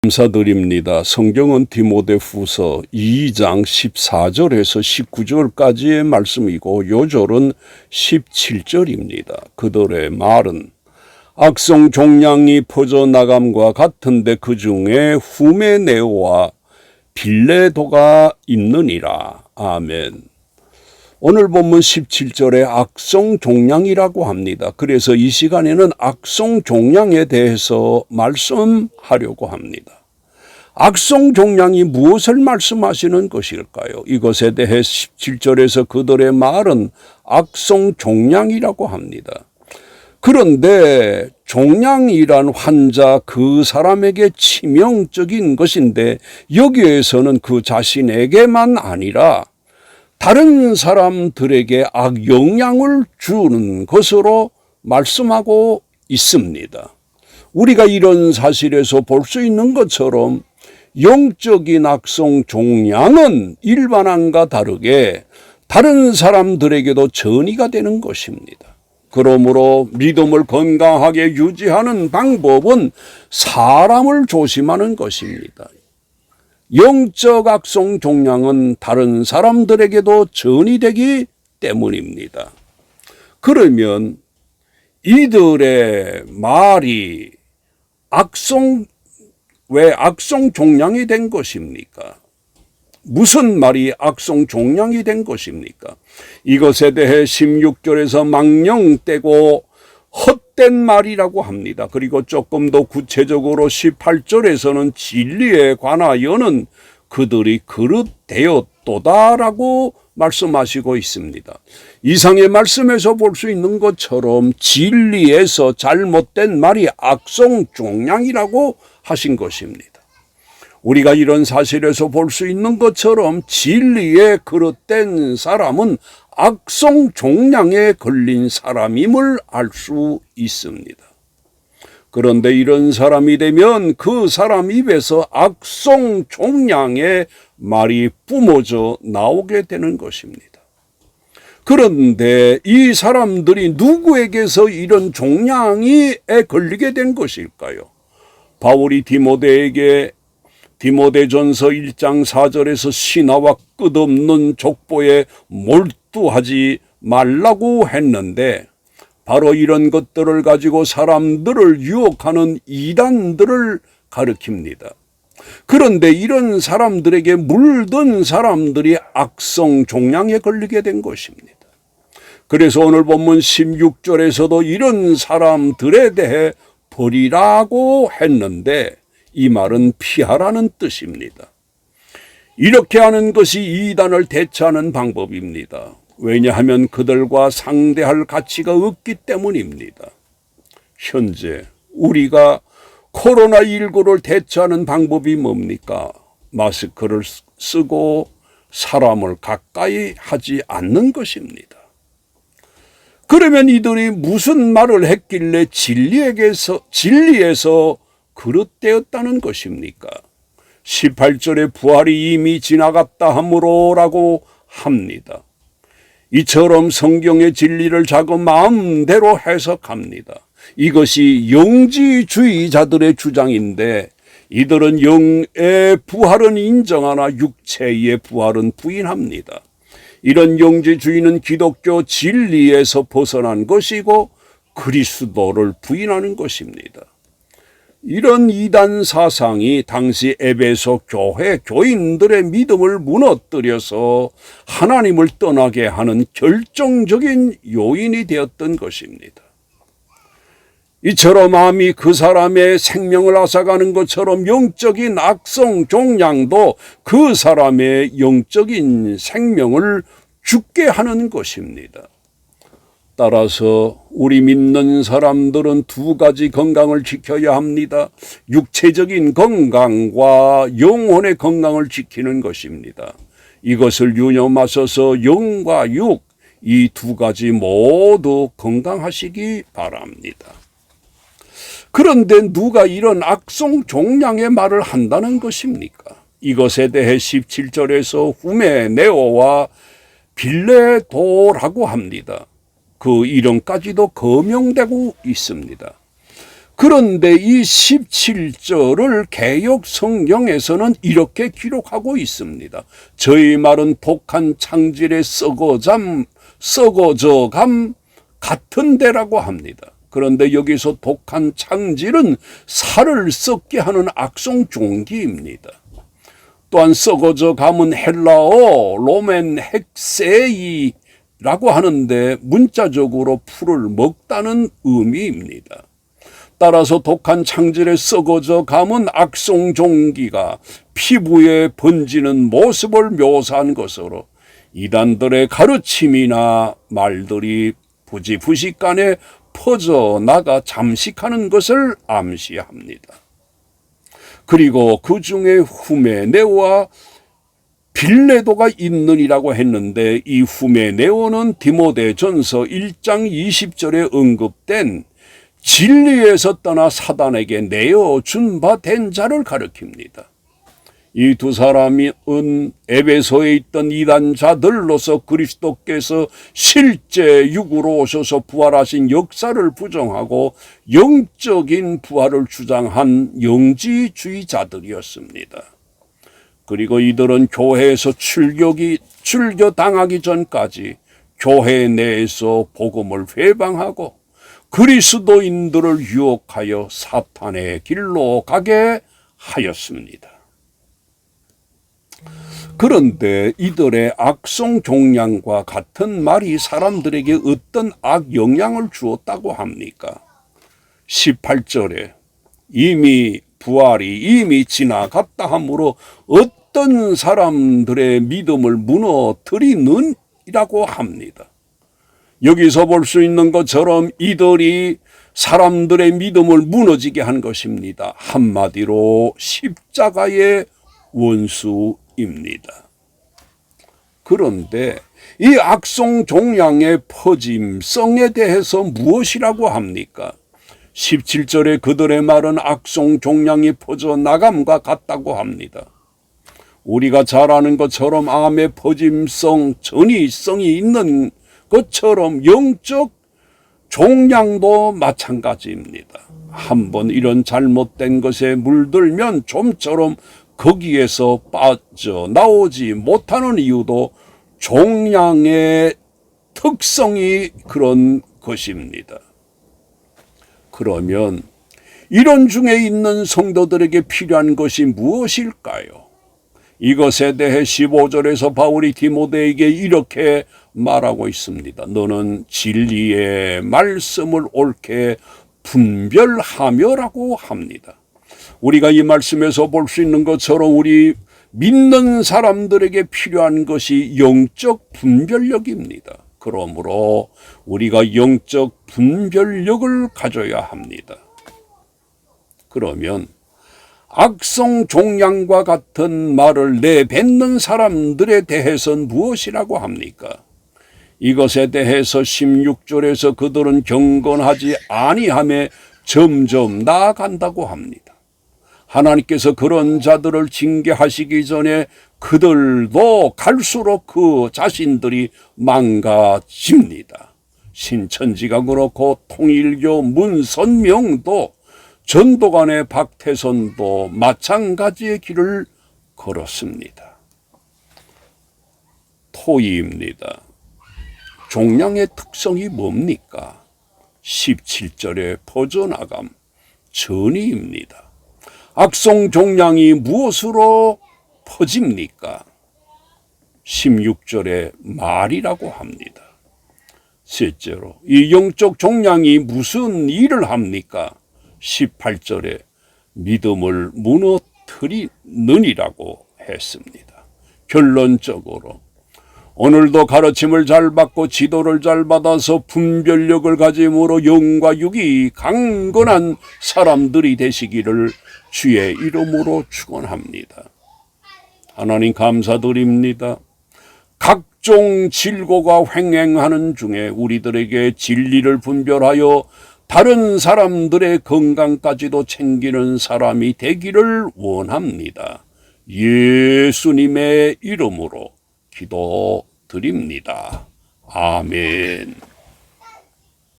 감사드립니다. 성경은 디모데후서 2장 14절에서 19절까지의 말씀이고 요절은 17절입니다. 그들의 말은 악성 종량이 퍼져나감과 같은데 그 중에 후메네오와 빌레도가 있느니라. 아멘. 오늘 본문 17절에 악성 종량이라고 합니다. 그래서 이 시간에는 악성 종량에 대해서 말씀하려고 합니다. 악성 종량이 무엇을 말씀하시는 것일까요? 이것에 대해 17절에서 그들의 말은 악성 종량이라고 합니다. 그런데 종량이란 환자 그 사람에게 치명적인 것인데 여기에서는 그 자신에게만 아니라 다른 사람들에게 악영향을 주는 것으로 말씀하고 있습니다. 우리가 이런 사실에서 볼 수 있는 것처럼 영적인 악성 종량은 일반암과 다르게 다른 사람들에게도 전이가 되는 것입니다. 그러므로 믿음을 건강하게 유지하는 방법은 사람을 조심하는 것입니다. 영적 악성 종량은 다른 사람들에게도 전이되기 때문입니다. 그러면 이들의 말이 왜 악성 종량이 된 것입니까? 무슨 말이 악성 종량이 된 것입니까? 이것에 대해 16절에서 망령되고 헛된 말이라고 합니다. 그리고 조금 더 구체적으로 18절에서는 진리에 관하여는 그들이 그릇되었도다라고 말씀하시고 있습니다. 이상의 말씀에서 볼 수 있는 것처럼 진리에서 잘못된 말이 악성 종량이라고 하신 것입니다. 우리가 이런 사실에서 볼 수 있는 것처럼 진리에 그릇된 사람은 악성 종량에 걸린 사람임을 알 수 있습니다. 그런데 이런 사람이 되면 그 사람 입에서 악성 종량의 말이 뿜어져 나오게 되는 것입니다. 그런데 이 사람들이 누구에게서 이런 종량에 걸리게 된 것일까요? 바울이 디모데에게 디모데전서 1장 4절에서 신하와 끝없는 족보에 몰두하지 말라고 했는데 바로 이런 것들을 가지고 사람들을 유혹하는 이단들을 가리킵니다. 그런데 이런 사람들에게 물든 사람들이 악성 종량에 걸리게 된 것입니다. 그래서 오늘 본문 16절에서도 이런 사람들에 대해 버리라고 했는데 이 말은 피하라는 뜻입니다. 이렇게 하는 것이 이단을 대처하는 방법입니다. 왜냐하면 그들과 상대할 가치가 없기 때문입니다. 현재 우리가 코로나19를 대처하는 방법이 뭡니까? 마스크를 쓰고 사람을 가까이 하지 않는 것입니다. 그러면 이들이 무슨 말을 했길래 진리에서 그릇되었다는 것입니까? 18절에 부활이 이미 지나갔다 하므로라고 합니다. 이처럼 성경의 진리를 자기 마음대로 해석합니다. 이것이 영지주의자들의 주장인데 이들은 영의 부활은 인정하나 육체의 부활은 부인합니다. 이런 영지주의는 기독교 진리에서 벗어난 것이고 그리스도를 부인하는 것입니다. 이런 이단 사상이 당시 에베소 교회 교인들의 믿음을 무너뜨려서 하나님을 떠나게 하는 결정적인 요인이 되었던 것입니다. 이처럼 암이 그 사람의 생명을 앗아가는 것처럼 영적인 악성 종량도 그 사람의 영적인 생명을 죽게 하는 것입니다. 따라서 우리 믿는 사람들은 두 가지 건강을 지켜야 합니다. 육체적인 건강과 영혼의 건강을 지키는 것입니다. 이것을 유념하셔서 영과 육, 이 두 가지 모두 건강하시기 바랍니다. 그런데 누가 이런 악성 종량의 말을 한다는 것입니까? 이것에 대해 17절에서 후메네오와 빌레도라고 합니다. 그 이름까지도 거명되고 있습니다. 그런데 이 17절을 개역 성경에서는 이렇게 기록하고 있습니다. 저희 말은 독한 창질에 썩어져 감 같은 데라고 합니다. 그런데 여기서 독한 창질은 살을 썩게 하는 악성 종기입니다. 또한 썩어져 감은 헬라어 로멘 헥세이라고 하는데 문자적으로 풀을 먹다는 의미입니다. 따라서 독한 창질에 썩어져 감은 악성 종기가 피부에 번지는 모습을 묘사한 것으로 이단들의 가르침이나 말들이 부지부식간에 퍼져나가 잠식하는 것을 암시합니다. 그리고 그 중에 후메네오와 빌레도가 있느니라고 했는데 이 후메네오는 디모데전서 1장 20절에 언급된 진리에서 떠나 사단에게 내어준 바 된 자를 가리킵니다. 이 두 사람은 에베소에 있던 이단자들로서 그리스도께서 실제 육으로 오셔서 부활하신 역사를 부정하고 영적인 부활을 주장한 영지주의자들이었습니다. 그리고 이들은 교회에서 출교당하기 전까지 교회 내에서 복음을 회방하고 그리스도인들을 유혹하여 사탄의 길로 가게 하였습니다. 그런데 이들의 악성 종량과 같은 말이 사람들에게 어떤 악 영향을 주었다고 합니까? 18절에 부활이 이미 지나갔다 하므로 어떤 사람들의 믿음을 무너뜨리는이라고 합니다. 여기서 볼 수 있는 것처럼 이들이 사람들의 믿음을 무너지게 한 것입니다. 한마디로 십자가의 원수입니다. 그런데 이 악성 종량의 퍼짐성에 대해서 무엇이라고 합니까? 17절에 그들의 말은 악성 종량이 퍼져나감과 같다고 합니다. 우리가 잘 아는 것처럼 암의 퍼짐성, 전이성이 있는 것처럼 영적 종량도 마찬가지입니다. 한번 이런 잘못된 것에 물들면 좀처럼 거기에서 빠져나오지 못하는 이유도 종량의 특성이 그런 것입니다. 그러면 이런 중에 있는 성도들에게 필요한 것이 무엇일까요? 이것에 대해 15절에서 바울이 디모데에게 이렇게 말하고 있습니다. 너는 진리의 말씀을 옳게 분별하며라고 합니다. 우리가 이 말씀에서 볼 수 있는 것처럼 우리 믿는 사람들에게 필요한 것이 영적 분별력입니다. 그러므로 우리가 영적 분별력을 가져야 합니다. 그러면 악성 종량과 같은 말을 내뱉는 사람들에 대해서는 무엇이라고 합니까? 이것에 대해서 16절에서 그들은 경건하지 아니함에 점점 나아간다고 합니다. 하나님께서 그런 자들을 징계하시기 전에 그들도 갈수록 그 자신들이 망가집니다. 신천지가 그렇고 통일교 문선명도 전도관의 박태선도 마찬가지의 길을 걸었습니다. 토의입니다. 종량의 특성이 뭡니까? 17절에 퍼져나감, 전이입니다. 악성 종량이 무엇으로 퍼집니까? 16절에 말이라고 합니다. 셋째로 이 영적 종량이 무슨 일을 합니까? 18절에 믿음을 무너뜨리느니라고 했습니다. 결론적으로 오늘도 가르침을 잘 받고 지도를 잘 받아서 분별력을 가짐으로 영과 육이 강건한 사람들이 되시기를 주의 이름으로 축원합니다. 하나님 감사드립니다. 각종 질고가 횡행하는 중에 우리들에게 진리를 분별하여 다른 사람들의 건강까지도 챙기는 사람이 되기를 원합니다. 예수님의 이름으로 기도드립니다. 아멘.